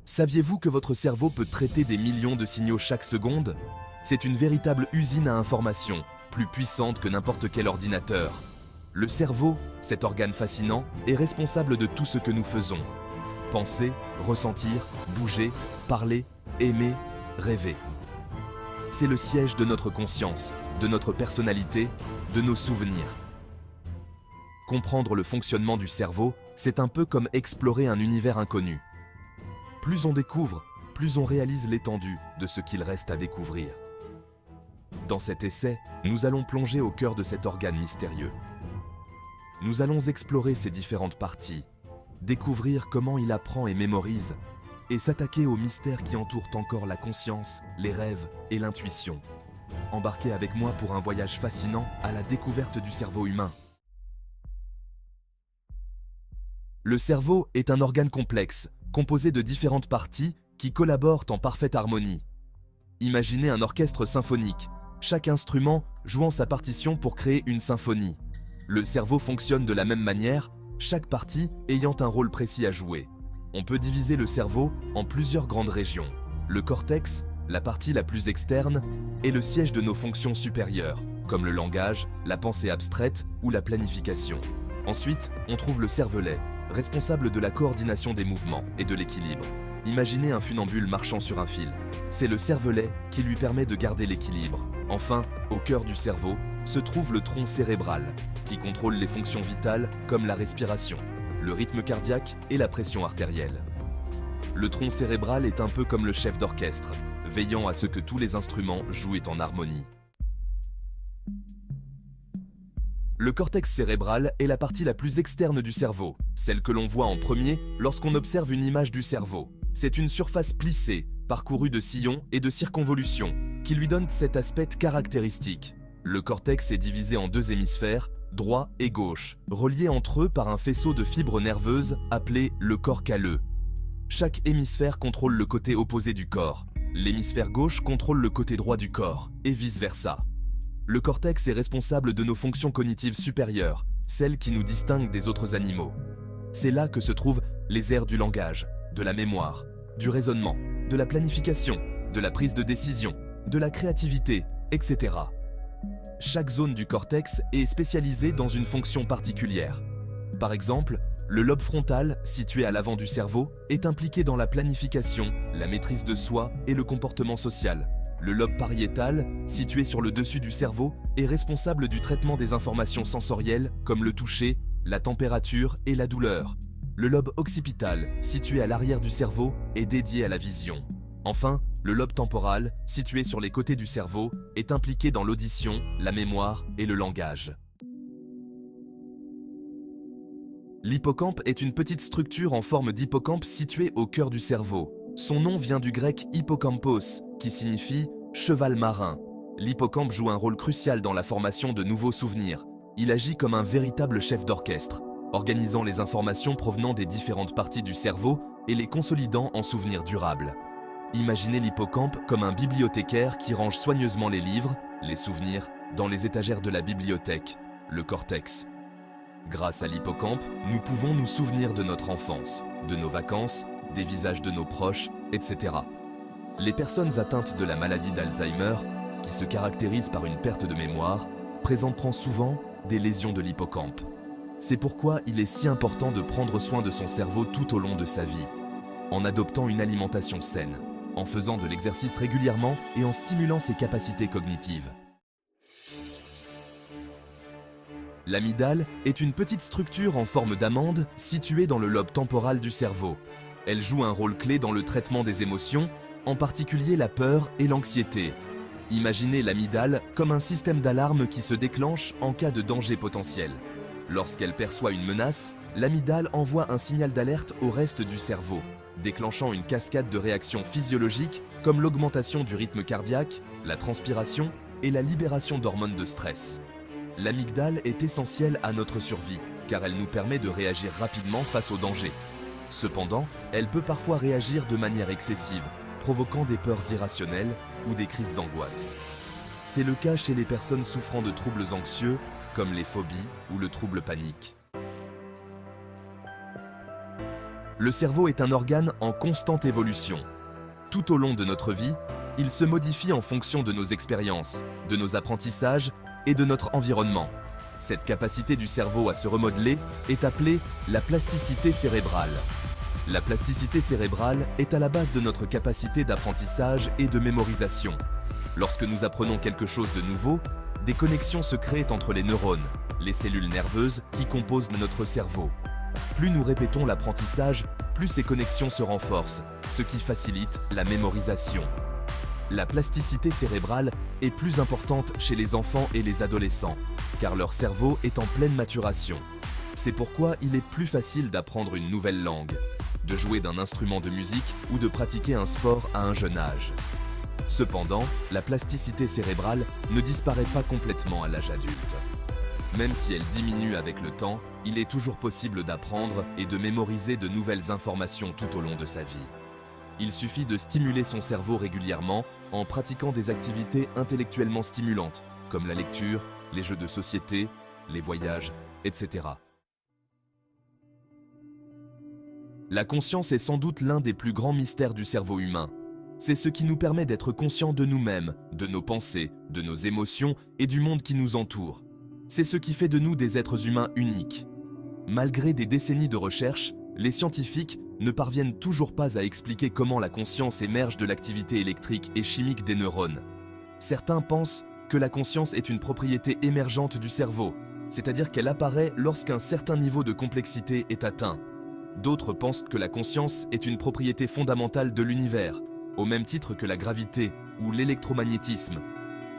Saviez-vous que votre cerveau peut traiter des millions de signaux chaque seconde? C'est une véritable usine à informations, plus puissante que n'importe quel ordinateur. Le cerveau, cet organe fascinant, est responsable de tout ce que nous faisons. Penser, ressentir, bouger, parler, aimer, rêver. C'est le siège de notre conscience, de notre personnalité, de nos souvenirs. Comprendre le fonctionnement du cerveau, c'est un peu comme explorer un univers inconnu. Plus on découvre, plus on réalise l'étendue de ce qu'il reste à découvrir. Dans cet essai, nous allons plonger au cœur de cet organe mystérieux. Nous allons explorer ses différentes parties, découvrir comment il apprend et mémorise, et s'attaquer aux mystères qui entourent encore la conscience, les rêves et l'intuition. Embarquez avec moi pour un voyage fascinant à la découverte du cerveau humain. Le cerveau est un organe complexe, composé de différentes parties qui collaborent en parfaite harmonie. Imaginez un orchestre symphonique, chaque instrument jouant sa partition pour créer une symphonie. Le cerveau fonctionne de la même manière, chaque partie ayant un rôle précis à jouer. On peut diviser le cerveau en plusieurs grandes régions. Le cortex, la partie la plus externe, est le siège de nos fonctions supérieures, comme le langage, la pensée abstraite ou la planification. Ensuite, on trouve le cervelet, responsable de la coordination des mouvements et de l'équilibre. Imaginez un funambule marchant sur un fil. C'est le cervelet qui lui permet de garder l'équilibre. Enfin, au cœur du cerveau, se trouve le tronc cérébral, qui contrôle les fonctions vitales comme la respiration, le rythme cardiaque et la pression artérielle. Le tronc cérébral est un peu comme le chef d'orchestre, veillant à ce que tous les instruments jouent en harmonie. Le cortex cérébral est la partie la plus externe du cerveau, celle que l'on voit en premier lorsqu'on observe une image du cerveau. C'est une surface plissée, parcourue de sillons et de circonvolutions, qui lui donne cet aspect caractéristique. Le cortex est divisé en deux hémisphères, droit et gauche, reliés entre eux par un faisceau de fibres nerveuses appelé le corps calleux. Chaque hémisphère contrôle le côté opposé du corps. L'hémisphère gauche contrôle le côté droit du corps, et vice-versa. Le cortex est responsable de nos fonctions cognitives supérieures, celles qui nous distinguent des autres animaux. C'est là que se trouvent les aires du langage, de la mémoire, du raisonnement, de la planification, de la prise de décision, de la créativité, etc. Chaque zone du cortex est spécialisée dans une fonction particulière. Par exemple, le lobe frontal, situé à l'avant du cerveau, est impliqué dans la planification, la maîtrise de soi et le comportement social. Le lobe pariétal, situé sur le dessus du cerveau, est responsable du traitement des informations sensorielles comme le toucher, la température et la douleur. Le lobe occipital, situé à l'arrière du cerveau, est dédié à la vision. Enfin, le lobe temporal, situé sur les côtés du cerveau, est impliqué dans l'audition, la mémoire et le langage. L'hippocampe est une petite structure en forme d'hippocampe située au cœur du cerveau. Son nom vient du grec hippocampos, qui signifie « cheval marin ». L'hippocampe joue un rôle crucial dans la formation de nouveaux souvenirs. Il agit comme un véritable chef d'orchestre, organisant les informations provenant des différentes parties du cerveau et les consolidant en souvenirs durables. Imaginez l'hippocampe comme un bibliothécaire qui range soigneusement les livres, les souvenirs, dans les étagères de la bibliothèque, le cortex. Grâce à l'hippocampe, nous pouvons nous souvenir de notre enfance, de nos vacances, des visages de nos proches, etc. Les personnes atteintes de la maladie d'Alzheimer, qui se caractérise par une perte de mémoire, présenteront souvent des lésions de l'hippocampe. C'est pourquoi il est si important de prendre soin de son cerveau tout au long de sa vie, en adoptant une alimentation saine, en faisant de l'exercice régulièrement et en stimulant ses capacités cognitives. L'amygdale est une petite structure en forme d'amande située dans le lobe temporal du cerveau. Elle joue un rôle clé dans le traitement des émotions, en particulier la peur et l'anxiété. Imaginez l'amygdale comme un système d'alarme qui se déclenche en cas de danger potentiel. Lorsqu'elle perçoit une menace, l'amygdale envoie un signal d'alerte au reste du cerveau, déclenchant une cascade de réactions physiologiques comme l'augmentation du rythme cardiaque, la transpiration et la libération d'hormones de stress. L'amygdale est essentielle à notre survie, car elle nous permet de réagir rapidement face au danger. Cependant, elle peut parfois réagir de manière excessive, provoquant des peurs irrationnelles ou des crises d'angoisse. C'est le cas chez les personnes souffrant de troubles anxieux, comme les phobies ou le trouble panique. Le cerveau est un organe en constante évolution. Tout au long de notre vie, il se modifie en fonction de nos expériences, de nos apprentissages et de notre environnement. Cette capacité du cerveau à se remodeler est appelée la plasticité cérébrale. La plasticité cérébrale est à la base de notre capacité d'apprentissage et de mémorisation. Lorsque nous apprenons quelque chose de nouveau, des connexions se créent entre les neurones, les cellules nerveuses qui composent notre cerveau. Plus nous répétons l'apprentissage, plus ces connexions se renforcent, ce qui facilite la mémorisation. La plasticité cérébrale est plus importante chez les enfants et les adolescents, car leur cerveau est en pleine maturation. C'est pourquoi il est plus facile d'apprendre une nouvelle langue, de jouer d'un instrument de musique ou de pratiquer un sport à un jeune âge. Cependant, la plasticité cérébrale ne disparaît pas complètement à l'âge adulte. Même si elle diminue avec le temps, il est toujours possible d'apprendre et de mémoriser de nouvelles informations tout au long de sa vie. Il suffit de stimuler son cerveau régulièrement en pratiquant des activités intellectuellement stimulantes, comme la lecture, les jeux de société, les voyages, etc. La conscience est sans doute l'un des plus grands mystères du cerveau humain. C'est ce qui nous permet d'être conscients de nous-mêmes, de nos pensées, de nos émotions et du monde qui nous entoure. C'est ce qui fait de nous des êtres humains uniques. Malgré des décennies de recherche, les scientifiques ne parviennent toujours pas à expliquer comment la conscience émerge de l'activité électrique et chimique des neurones. Certains pensent que la conscience est une propriété émergente du cerveau, c'est-à-dire qu'elle apparaît lorsqu'un certain niveau de complexité est atteint. D'autres pensent que la conscience est une propriété fondamentale de l'univers, au même titre que la gravité ou l'électromagnétisme.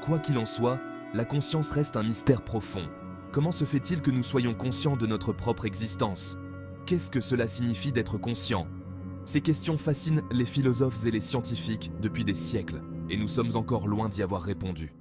Quoi qu'il en soit, la conscience reste un mystère profond. Comment se fait-il que nous soyons conscients de notre propre existence ? Qu'est-ce que cela signifie d'être conscient ? Ces questions fascinent les philosophes et les scientifiques depuis des siècles, et nous sommes encore loin d'y avoir répondu.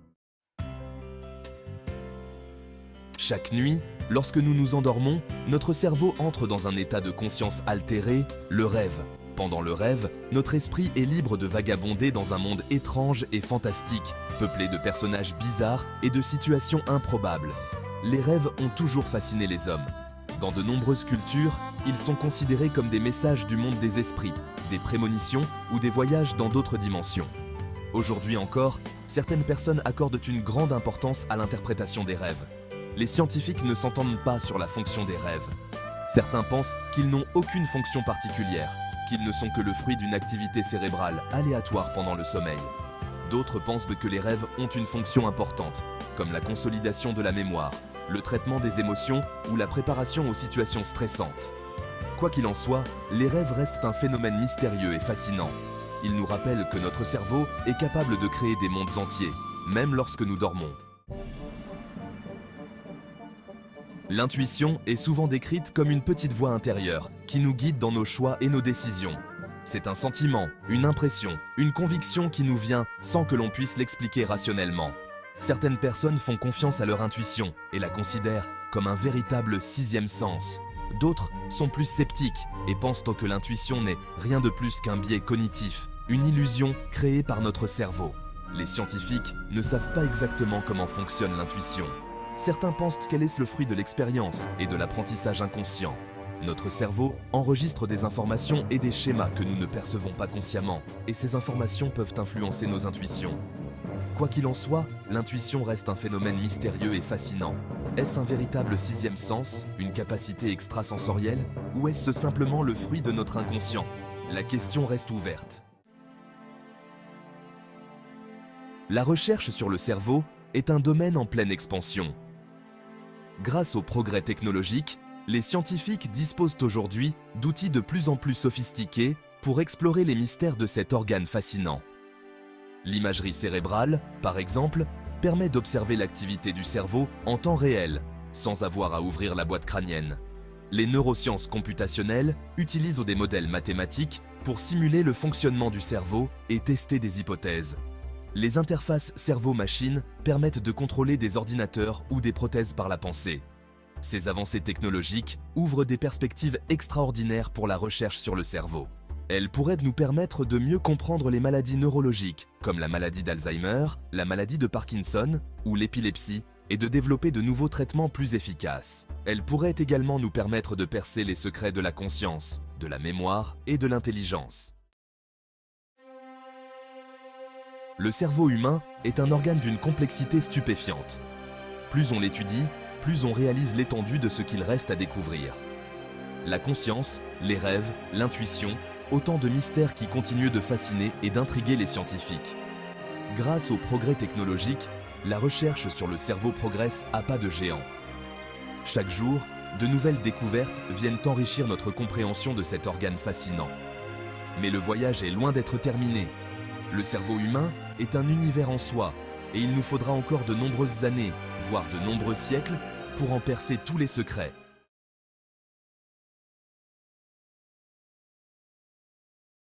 Chaque nuit, lorsque nous nous endormons, notre cerveau entre dans un état de conscience altéré, le rêve. Pendant le rêve, notre esprit est libre de vagabonder dans un monde étrange et fantastique, peuplé de personnages bizarres et de situations improbables. Les rêves ont toujours fasciné les hommes. Dans de nombreuses cultures, ils sont considérés comme des messages du monde des esprits, des prémonitions ou des voyages dans d'autres dimensions. Aujourd'hui encore, certaines personnes accordent une grande importance à l'interprétation des rêves. Les scientifiques ne s'entendent pas sur la fonction des rêves. Certains pensent qu'ils n'ont aucune fonction particulière, qu'ils ne sont que le fruit d'une activité cérébrale aléatoire pendant le sommeil. D'autres pensent que les rêves ont une fonction importante, comme la consolidation de la mémoire, le traitement des émotions ou la préparation aux situations stressantes. Quoi qu'il en soit, les rêves restent un phénomène mystérieux et fascinant. Ils nous rappellent que notre cerveau est capable de créer des mondes entiers, même lorsque nous dormons. L'intuition est souvent décrite comme une petite voix intérieure qui nous guide dans nos choix et nos décisions. C'est un sentiment, une impression, une conviction qui nous vient sans que l'on puisse l'expliquer rationnellement. Certaines personnes font confiance à leur intuition et la considèrent comme un véritable sixième sens. D'autres sont plus sceptiques et pensent que l'intuition n'est rien de plus qu'un biais cognitif, une illusion créée par notre cerveau. Les scientifiques ne savent pas exactement comment fonctionne l'intuition. Certains pensent qu'elle est le fruit de l'expérience et de l'apprentissage inconscient. Notre cerveau enregistre des informations et des schémas que nous ne percevons pas consciemment, et ces informations peuvent influencer nos intuitions. Quoi qu'il en soit, l'intuition reste un phénomène mystérieux et fascinant. Est-ce un véritable sixième sens, une capacité extrasensorielle, ou est-ce simplement le fruit de notre inconscient ? La question reste ouverte. La recherche sur le cerveau est un domaine en pleine expansion. Grâce aux progrès technologiques, les scientifiques disposent aujourd'hui d'outils de plus en plus sophistiqués pour explorer les mystères de cet organe fascinant. L'imagerie cérébrale, par exemple, permet d'observer l'activité du cerveau en temps réel, sans avoir à ouvrir la boîte crânienne. Les neurosciences computationnelles utilisent des modèles mathématiques pour simuler le fonctionnement du cerveau et tester des hypothèses. Les interfaces cerveau-machine permettent de contrôler des ordinateurs ou des prothèses par la pensée. Ces avancées technologiques ouvrent des perspectives extraordinaires pour la recherche sur le cerveau. Elles pourraient nous permettre de mieux comprendre les maladies neurologiques, comme la maladie d'Alzheimer, la maladie de Parkinson ou l'épilepsie, et de développer de nouveaux traitements plus efficaces. Elles pourraient également nous permettre de percer les secrets de la conscience, de la mémoire et de l'intelligence. Le cerveau humain est un organe d'une complexité stupéfiante. Plus on l'étudie, plus on réalise l'étendue de ce qu'il reste à découvrir. La conscience, les rêves, l'intuition, autant de mystères qui continuent de fasciner et d'intriguer les scientifiques. Grâce au progrès technologique, la recherche sur le cerveau progresse à pas de géant. Chaque jour, de nouvelles découvertes viennent enrichir notre compréhension de cet organe fascinant. Mais le voyage est loin d'être terminé. Le cerveau humain est un univers en soi, et il nous faudra encore de nombreuses années, voire de nombreux siècles, pour en percer tous les secrets.